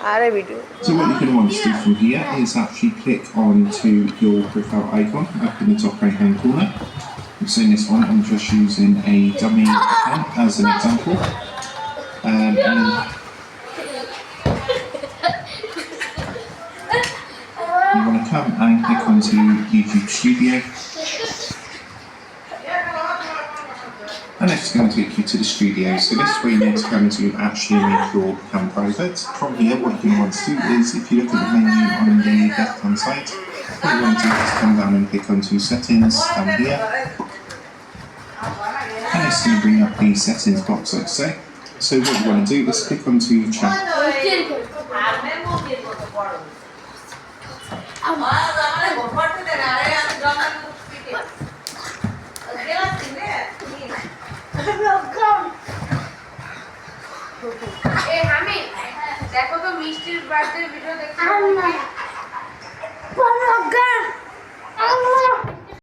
So what you're going to want to do from here is actually click onto your profile icon up in the top right hand corner. So in this one I'm just using a dummy account as an example. And then you want to come and click onto YouTube Studio. And it's going to take you to the studio. So this is where you need to come to actually make your account private. From here, what you're going to want to do is, if you look at the menu on the left hand side, what you want to do is come down and click onto settings down here. And it's going to bring up the settings box like so. So what you want to do is click onto your channel. দেখো তো মিষ্টির birthday video দেখো।